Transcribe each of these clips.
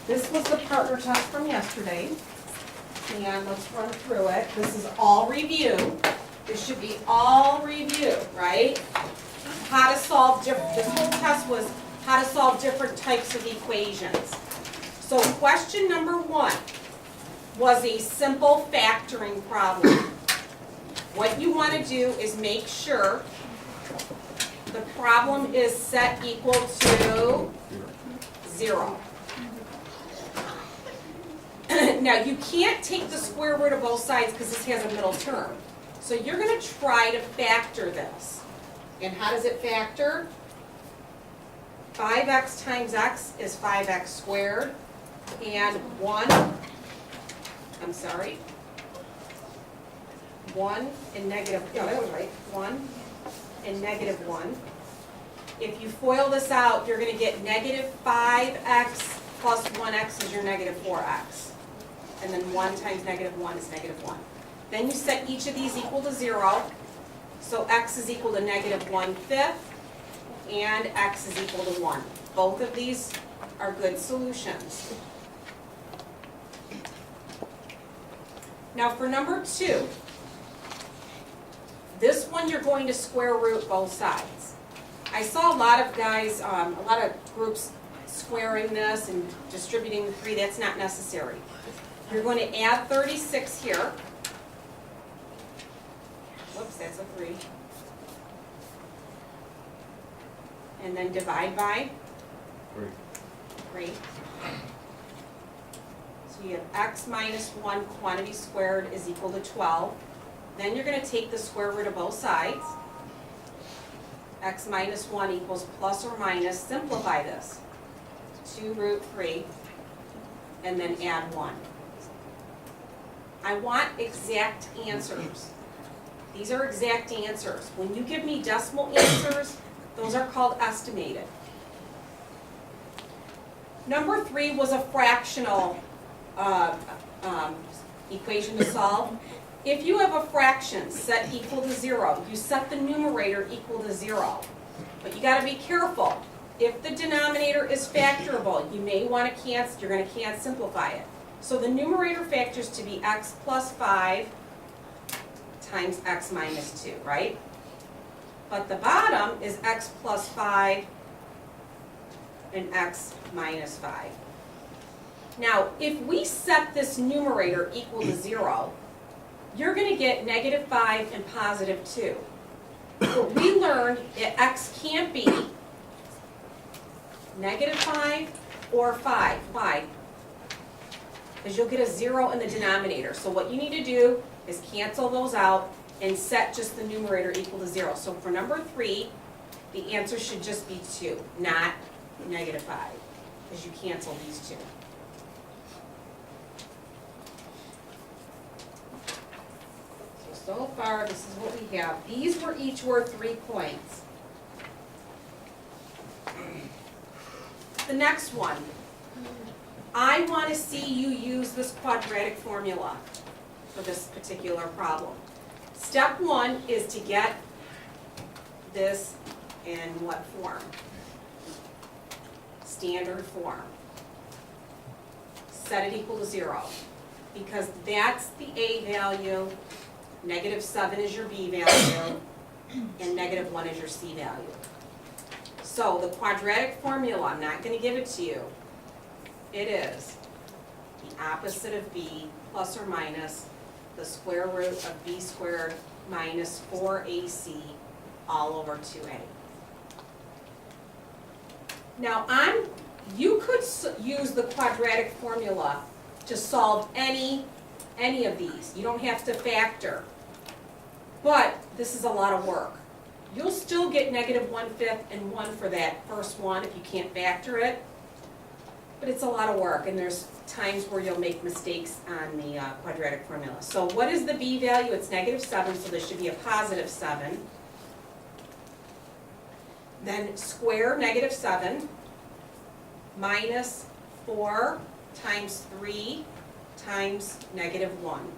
This was the partner test from yesterday, and let's run through it. This is all review. This should be all review, right? How to solve different, this whole test was how to solve different types of equations. So question number 1 was a simple factoring problem. What you want to do is make sure the problem is set equal to 0. Now you can't take the square root of both sides because this has a middle term. So you're going to try to factor this. And how does it factor? 5x times x is 5x squared. And 1 and negative, yeah, that was right, 1 and negative 1. If you FOIL this out, you're going to get negative 5x plus 1x is your negative 4x. And then 1 times negative 1 is negative 1. Then you set each of these equal to 0. So x is equal to negative 1/5 and x is equal to 1. Both of these are good solutions. Now for number 2, this one you're going to square root both sides. I saw a lot of guys, a lot of groups squaring this and distributing the 3. That's not necessary. You're going to add 36 here. Whoops, that's a 3. And then divide by 3. So you have x minus 1 quantity squared is equal to 12. Then you're going to take the square root of both sides. X minus 1 equals plus or minus, simplify this, 2 root 3, and then add 1. I want exact answers. These are exact answers. When you give me decimal answers, those are called estimated. Number 3 was a fractional equation to solve. If you have a fraction set equal to 0, you set the numerator equal to 0. But you got to be careful. If the denominator is factorable, you may want to cancel, you're going to simplify it. So the numerator factors to be x plus 5 times x minus 2, right? But the bottom is x plus 5 and x minus 5. Now, if we set this numerator equal to 0, you're going to get negative 5 and positive 2. But we learned that x can't be negative 5 or 5. Why? Because you'll get a 0 in the denominator. So what you need to do is cancel those out and set just the numerator equal to 0. So for number 3, the answer should just be 2, not negative 5, because you cancel these 2. So far, this is what we have. These were each worth 3 points. The next one. I want to see you use this quadratic formula for this particular problem. Step 1 is to get this in what form? Standard form. Set it equal to 0, because that's the A value, negative 7 is your B value, and negative 1 is your C value. So the quadratic formula, I'm not going to give it to you. It is the opposite of B plus or minus the square root of B squared minus 4AC all over 2A. Now you could use the quadratic formula to solve any of these. You don't have to factor. But this is a lot of work. You'll still get negative 1/5 and 1 for that first one if you can't factor it. But it's a lot of work, and there's times where you'll make mistakes on the quadratic formula. So what is the B value? It's negative 7, so there should be a positive 7. Then square negative 7 minus 4 times 3 times negative 1.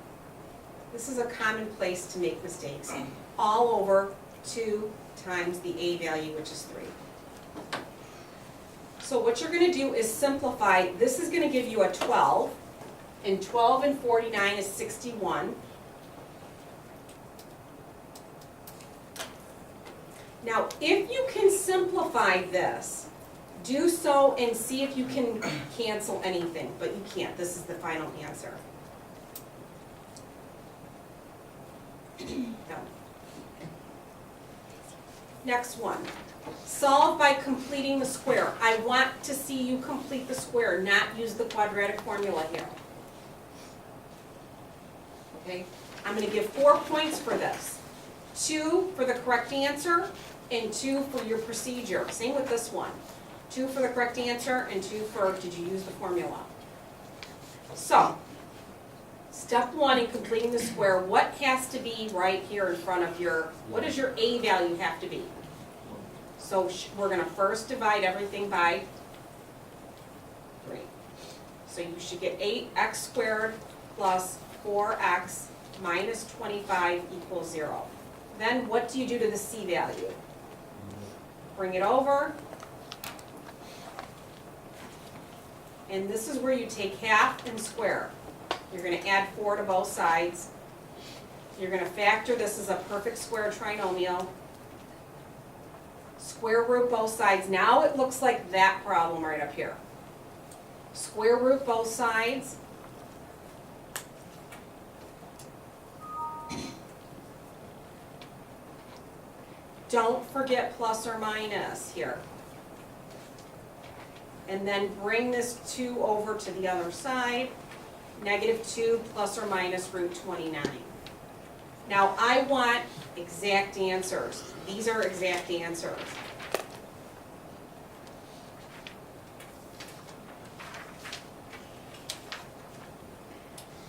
This is a common place to make mistakes. All over 2 times the A value, which is 3. So what you're gonna do is simplify. This is gonna give you a 12, and 12 and 49 is 61. Now, if you can simplify this, do so and see if you can cancel anything, but you can't. This is the final answer. No. Next one. Solve by completing the square. I want to see you complete the square, not use the quadratic formula here. Okay? I'm going to give 4 points for this. 2 for the correct answer and 2 for your procedure. Same with this one. 2 for the correct answer and 2 for did you use the formula. So, step 1 in completing the square, what has to be right here in front of your, what does your A value have to be? So we're going to first divide everything by 3. So you should get 8x squared plus 4x minus 25 equals 0. Then what do you do to the C value? Bring it over. And this is where you take half and square. You're going to add 4 to both sides. You're going to factor this as a perfect square trinomial. Square root both sides. Now it looks like that problem right up here. Square root both sides. Don't forget plus or minus here. And then bring this 2 over to the other side. -2 plus or minus root 29. Now I want exact answers. These are exact answers.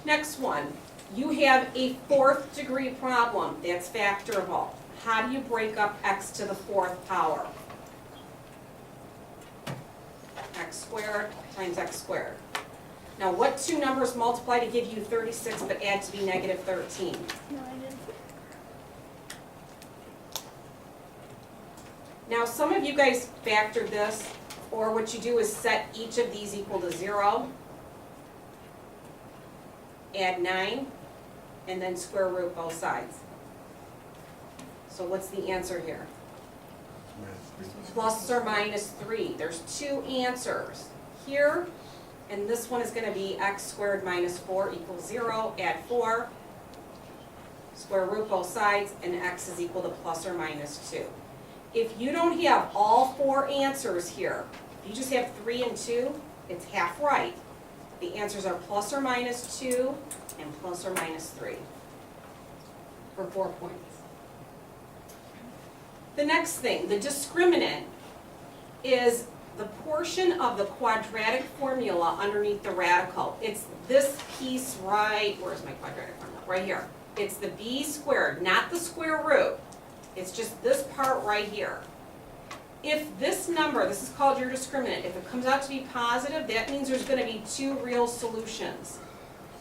Next one. You have a 4th degree problem. That's factorable. How do you break up x to the 4th power? X squared times x squared. Now what 2 numbers multiply to give you 36 but add to be -13? No, I didn't. Now some of you guys factored this, or what you do is set each of these equal to 0, add 9, and then square root both sides. So what's the answer here? Plus or minus 3. There's 2 answers. Here, and this one is going to be x squared minus 4 equals 0. Add 4, square root both sides, and x is equal to plus or minus 2. If you don't have all 4 answers here, if you just have 3 and 2, it's half right. The answers are plus or minus 2 and plus or minus 3 for 4 points. The next thing, the discriminant, is the portion of the quadratic formula underneath the radical. It's this piece right, where's my quadratic formula? Right here. It's the b squared, not the square root. It's just this part right here. If this number, this is called your discriminant, if it comes out to be positive, that means there's going to be 2 real solutions.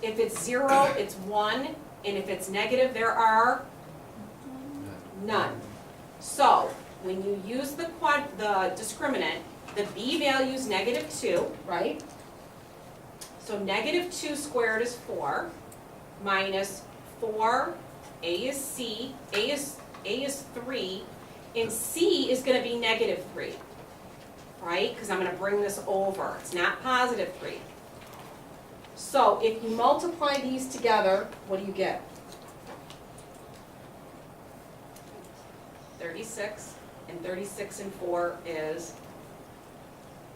If it's 0, it's 1, and if it's negative, there are none. So, when you use the discriminant, the b value is -2, right? So -2 squared is 4, minus 4, a is c, a is 3, and c is going to be -3, right? Because I'm going to bring this over. It's not positive 3. So, if you multiply these together, what do you get? 36, and 36 and 4 is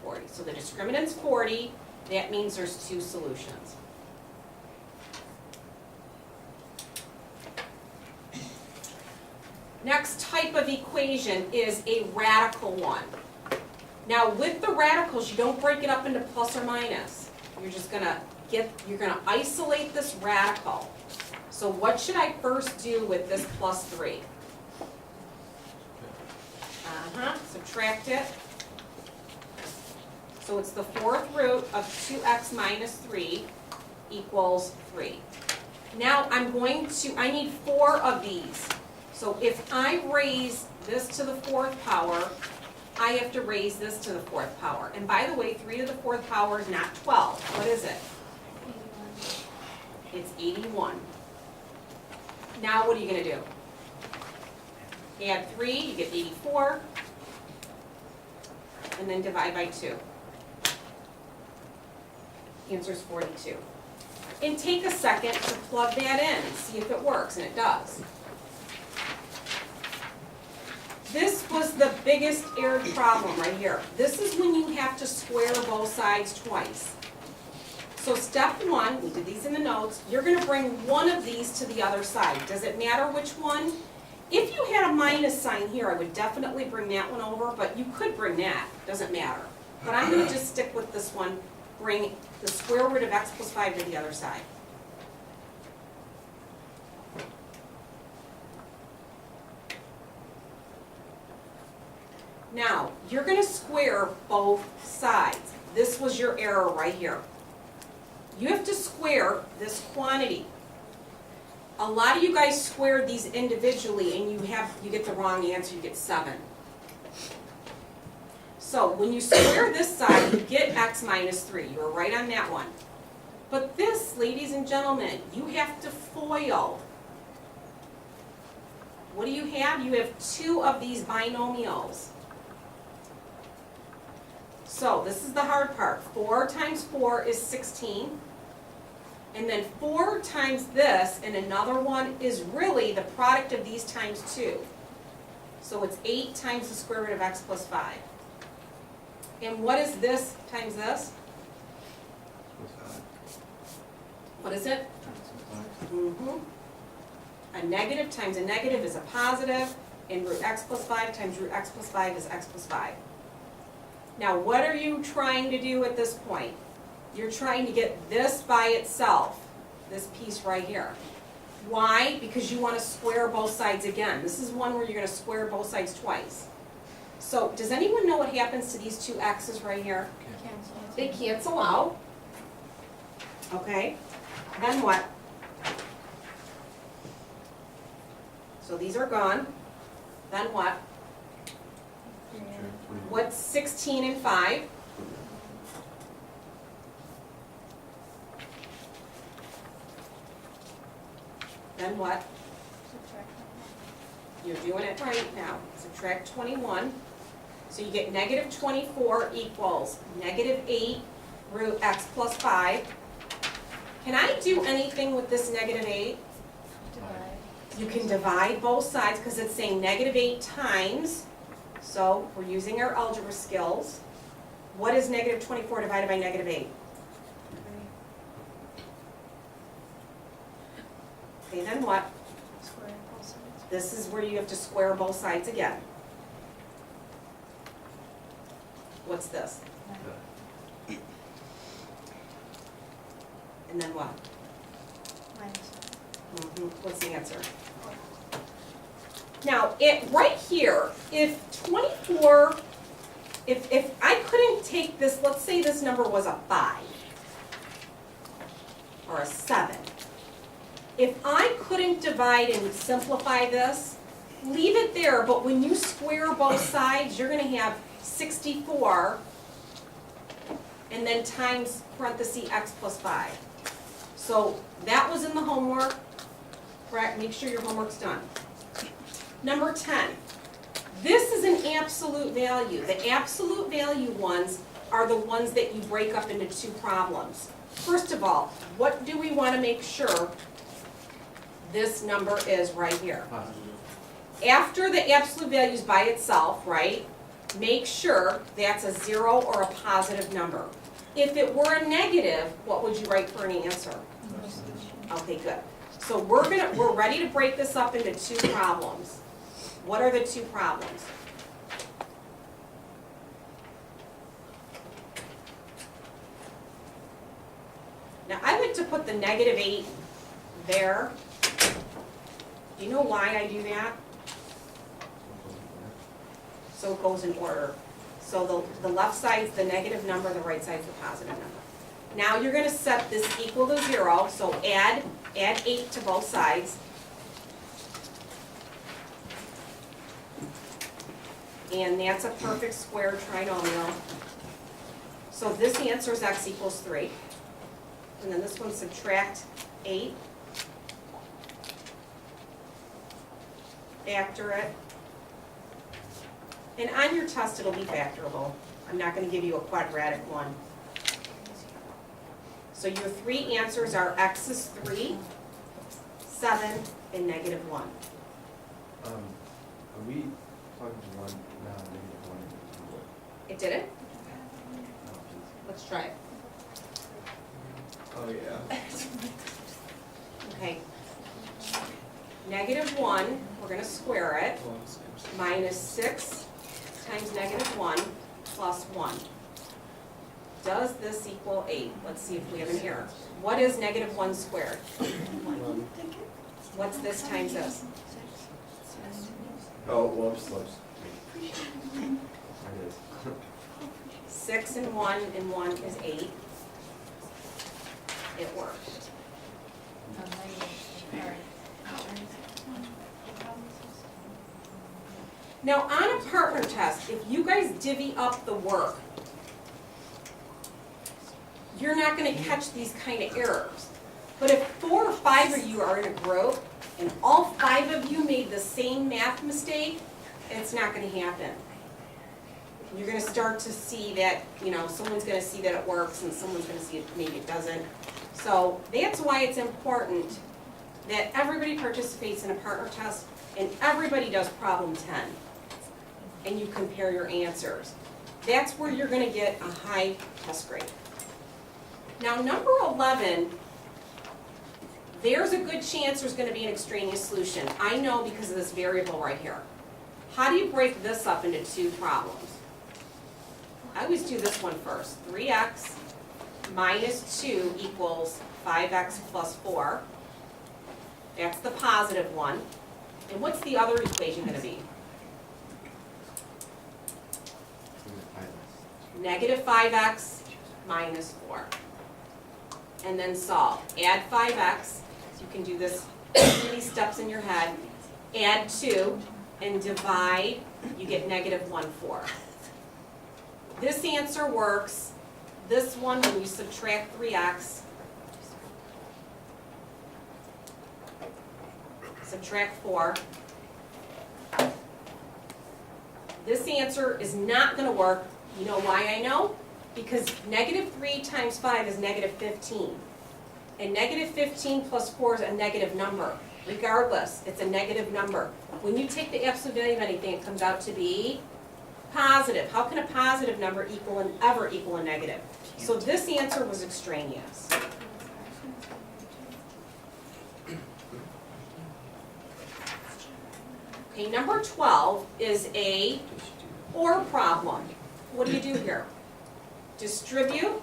40. So the discriminant's 40, that means there's 2 solutions. Next type of equation is a radical one. Now with the radicals, you don't break it up into plus or minus. You're just gonna isolate this radical. So what should I first do with this plus 3? Subtract it. So it's the 4th root of 2x minus 3 equals 3. Now I need 4 of these. So if I raise this to the 4th power, I have to raise this to the 4th power. And by the way, 3 to the 4th power is not 12. What is it? 81. It's 81. Now what are you going to do? Add 3, you get 84. And then divide by 2. Answer is 42. And take a second to plug that in and see if it works, and it does. This was the biggest error problem right here. This is when you have to square both sides twice. So step 1, we did these in the notes, you're going to bring one of these to the other side. Does it matter which one? If you had a minus sign here, I would definitely bring that one over, but you could bring that, doesn't matter. But I'm going to just stick with this one, bring the square root of x plus 5 to the other side. Now, you're going to square both sides. This was your error right here. You have to square this quantity. A lot of you guys squared these individually and you get the wrong answer, you get 7. So when you square this side, you get x minus 3. You were right on that one. But this, ladies and gentlemen, you have to FOIL. What do you have? You have 2 of these binomials. So this is the hard part. 4 times 4 is 16. And then 4 times this and another one is really the product of these times 2. So it's 8 times the square root of x plus 5. And what is this times this? What is it? A negative times a negative is a positive, and root x plus 5 times root x plus 5 is x plus 5. Now what are you trying to do at this point? You're trying to get this by itself, this piece right here. Why? Because you want to square both sides again. This is one where you're going to square both sides twice. So does anyone know what happens to these 2 x's right here? Cancel. They cancel out. Okay, then what? So these are gone. Then what? What's 16 and 5? Then what? Subtract You're doing it right now. Subtract 21. So you get negative 24 equals negative 8 root x plus 5. Can I do anything with this negative 8? divide. You can divide both sides because it's saying negative 8 times. So we're using our algebra skills. What is negative 24 divided by negative 8? 3. Okay, then what? Square both sides. This is where you have to square both sides again. What's this? 9. And then what? Minus 1. What's the answer? Now, right here, if 24, if I couldn't take this, let's say this number was a 5 or a 7. If I couldn't divide and simplify this, leave it there, but when you square both sides, you're going to have 64 and then times parenthesis x plus 5. So that was in the homework. Correct? Make sure your homework's done. Number 10. This is an absolute value. The absolute value ones are the ones that you break up into 2 problems. First of all, what do we want to make sure this number is right here? After the absolute value is by itself, right, make sure that's a 0 or a positive number. If it were a negative, what would you write for an answer? Okay, good. So we're ready to break this up into 2 problems. What are the 2 problems? Now I like to put the negative 8 there. Do you know why I do that? So it goes in order. So the left side's the negative number, the right side's the positive number. Now you're going to set this equal to 0, so add 8 to both sides. and that's a perfect square trinomial. So this answer is x equals 3. And then this one subtract 8. Factor it. And on your test, it'll be factorable. I'm not going to give you a quadratic one. So your three answers are x is 3, 7, and negative 1. Are we plugging one, no, negative one into it? It did it? No, please. Let's try it. Oh, yeah. Okay. Negative 1, we're going to square it, minus 6 times negative 1 plus 1. Does this equal 8? Let's see if we have an error. What is negative 1 squared? What's this times this? Oh, whoops. There it is. 6 and 1 is 8. It worked. Now on a partner test, if you guys divvy up the work, you're not going to catch these kind of errors. But if 4 or 5 of you are in a group and all 5 of you made the same math mistake, it's not going to happen. You're going to start to see that, someone's going to see that it works and someone's going to see it maybe it doesn't. So that's why it's important that everybody participates in a partner test and everybody does problem 10. And you compare your answers. That's where you're going to get a high test grade. Now number 11, there's a good chance there's going to be an extraneous solution. I know because of this variable right here. How do you break this up into 2 problems? I always do this one first. 3x minus 2 equals 5x plus 4. That's the positive one. And what's the other equation going to be? Negative 5x minus 4. And then solve. Add 5x. So you can do this many steps in your head. Add 2 and divide. You get negative 1/4. This answer works. This one, when you subtract 3x, subtract 4. This answer is not going to work. You know why I know? Because negative 3 times 5 is negative 15. And negative 15 plus 4 is a negative number. Regardless, it's a negative number. When you take the absolute value of anything, it comes out to be positive. How can a positive number ever equal a negative? So this answer was extraneous. Okay, number 12 is a OR problem. What do you do here? Distribute.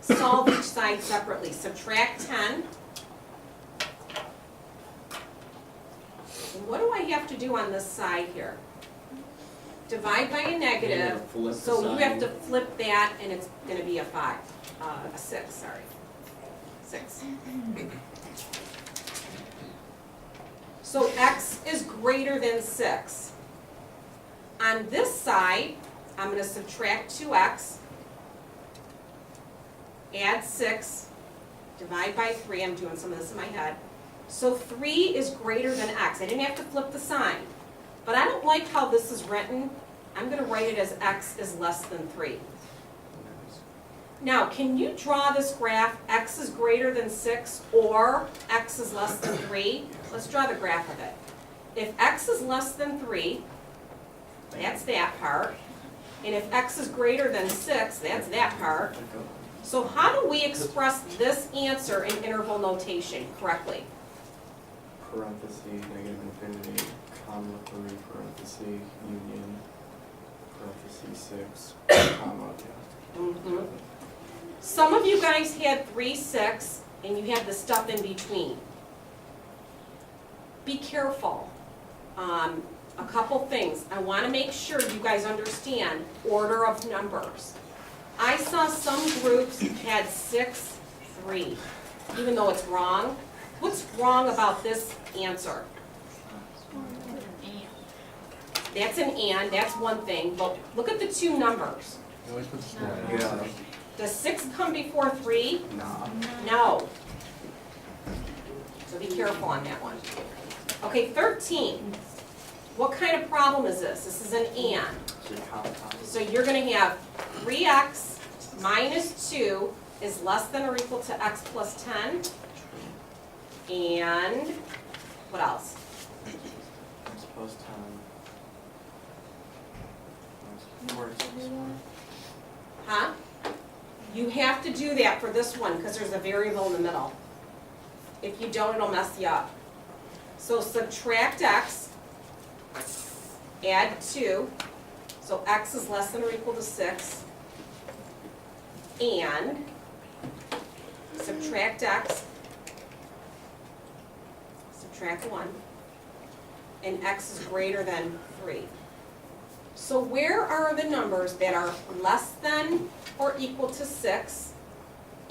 Solve each side separately. Subtract 10. And what do I have to do on this side here? Divide by a negative, so you have to flip that and it's going to be a 6, sorry. 6. So x is greater than 6. On this side, I'm going to subtract 2x, add 6, divide by 3. I'm doing some of this in my head. So 3 is greater than x. I didn't have to flip the sign. But I don't like how this is written. I'm going to write it as x is less than 3. Now, can you draw this graph, x is greater than 6 or x is less than 3? Let's draw the graph of it. If x is less than 3, that's that part. And if x is greater than 6, that's that part. So how do we express this answer in interval notation correctly? Parenthesis, negative infinity, comma 3, parenthesis, union, parenthesis 6, comma, yeah. Mm-hmm. Some of you guys had 3, 6, and you had the stuff in between. Be careful. A couple things. I want to make sure you guys understand order of numbers. I saw some groups had 6, 3, even though it's wrong. What's wrong about this answer. That's an and, that's one thing, but look at the two numbers. You always put the No. small. Yeah. Does 6 come before 3? Nah. No. So be careful on that one. Okay, 13. What kind of problem is this? This is an and. So you compound. So you're gonna have 3x minus 2 is less than or equal to x plus 10. And what else? X plus 10. Four. Huh? You have to do that for this one because there's a variable in the middle. If you don't, it'll mess you up. So subtract x, add 2, so x is less than or equal to 6, and subtract x, subtract 1, and x is greater than 3. So where are the numbers that are less than or equal to 6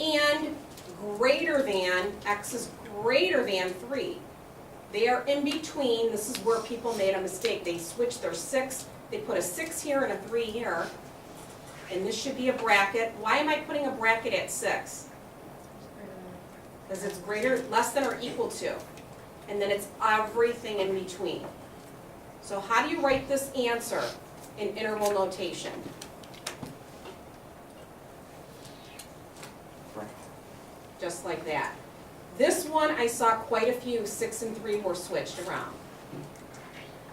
and greater than, x is greater than 3? They are in between. This is where people made a mistake. They switched their 6, they put a 6 here and a 3 here, and this should be a bracket. Why am I putting a bracket at 6? Because it's greater, less than or equal to, and then it's everything in between. So how do you write this answer in interval notation? Just like that. This one, I saw quite a few 6 and 3 were switched around.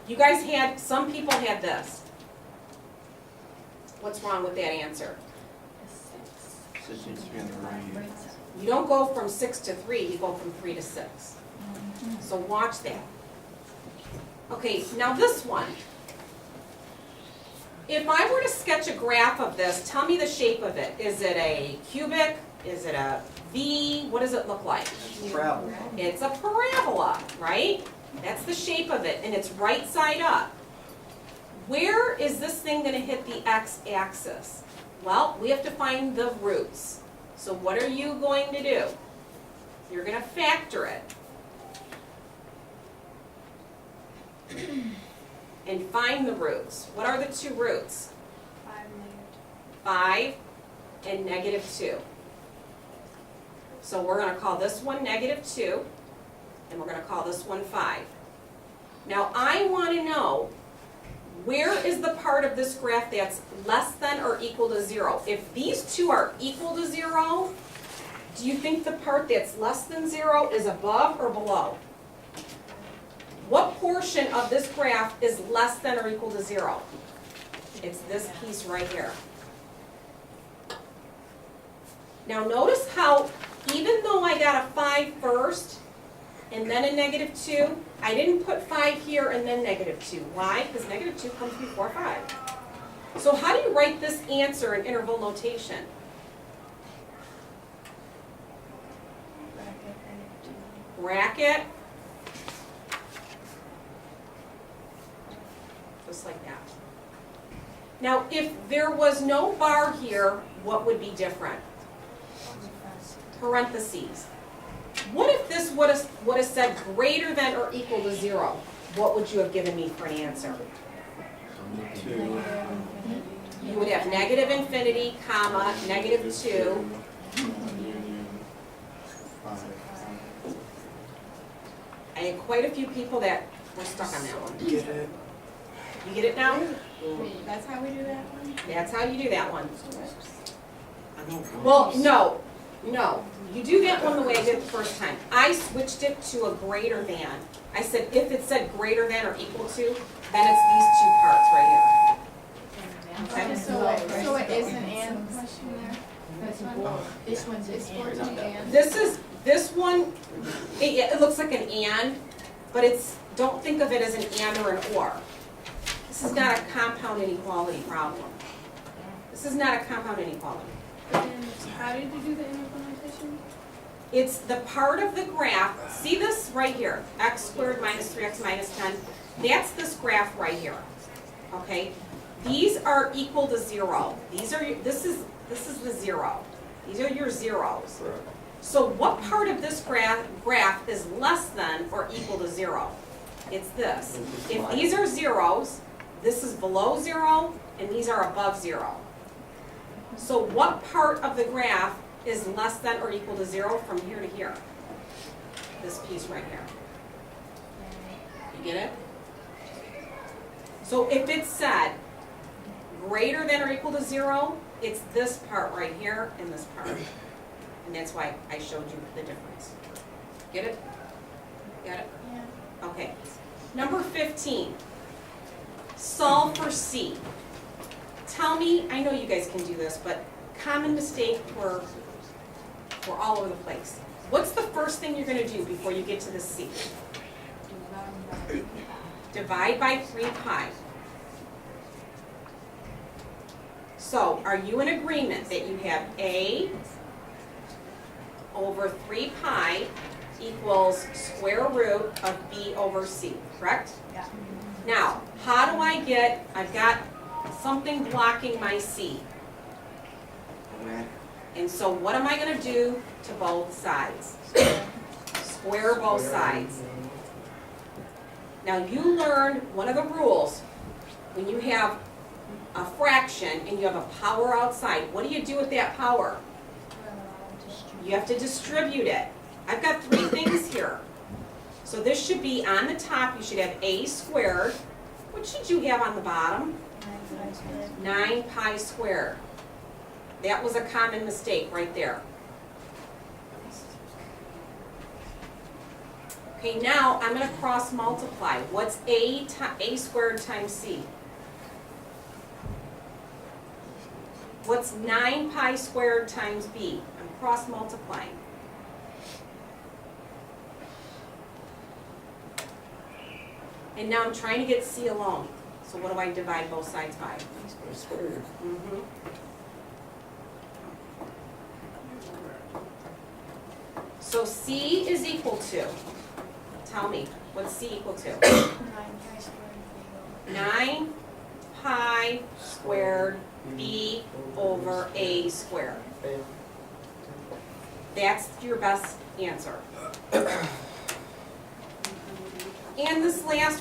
You guys had, some people had this. What's wrong with that answer? So it needs to be on the right. You don't go from 6 to 3, you go from 3 to 6. So watch that. Okay, now this one. If I were to sketch a graph of this, tell me the shape of it. Is it a cubic? Is it a V? What does it look like? Travel. It's a parabola, right? That's the shape of it, and it's right side up. Where is this thing going to hit the x-axis? Well, we have to find the roots. So what are you going to do? You're going to factor it. And find the roots. What are the two roots? 5 and -2. So we're going to call this one -2, and we're going to call this one 5. Now I want to know, where is the part of this graph that's less than or equal to 0? If these two are equal to 0, do you think the part that's less than 0 is above or below? What portion of this graph is less than or equal to 0? It's this piece right here. Now notice how, even though I got a 5 first and then a -2, I didn't put 5 here and then -2. Why? Because -2 comes before 5. So how do you write this answer in interval notation? Bracket. Just like that. Now, if there was no bar here, what would be different? Parentheses. What if this would have said greater than or equal to 0? What would you have given me for an answer? 2. You would have negative infinity, comma, -2. Union. 5. I had quite a few people that were stuck on that one. Get it? You get it now? That's how we do that one? That's how you do that one. I know. Well, no. You do that one the way I did the first time. I switched it to a greater than. I said if it said greater than or equal to, then it's these two parts right here. Okay? So it is an and question there? This one? This one's It's an 14 and. This one, it looks like an and, but it's, don't think of it as an and or an or. This is not a compound inequality problem. This is not a compound inequality. And how did you do the implementation? It's the part of the graph, see this right here, x squared minus 3x minus 10, that's this graph right here, okay? These are equal to 0. This is the 0. These are your zeros. So what part of this graph is less than or equal to 0? It's this. If these are zeros, this is below 0, and these are above 0. So what part of the graph is less than or equal to 0 from here to here? This piece right here. You get it? So if it said greater than or equal to 0, it's this part right here and this part. And that's why I showed you the difference. Get it? Got it? Yeah. Okay. Number 15. Solve for C. Tell me, I know you guys can do this, but common mistake we're all over the place. What's the first thing you're going to do before you get to the C? Divide by 3 pi. So, are you in agreement that you have A over 3 pi equals square root of B over C, correct? Yeah. Now, how do I get, I've got something blocking my C. And so what am I going to do to both sides? Square both sides. Now you learned one of the rules. When you have a fraction and you have a power outside, what do you do with that power? You have to distribute it. I've got 3 things here. So this should be on the top, you should have a squared. What should you have on the bottom? 9 pi squared. That was a common mistake right there. Okay, now I'm going to cross multiply. What's a squared times c? What's 9 pi squared times b? I'm cross multiplying. And now I'm trying to get c alone. So what do I divide both sides by? Squared. Mm-hmm. So c is equal to, tell me, what's c equal to? 9 pi squared b over a squared. That's your best answer. And this last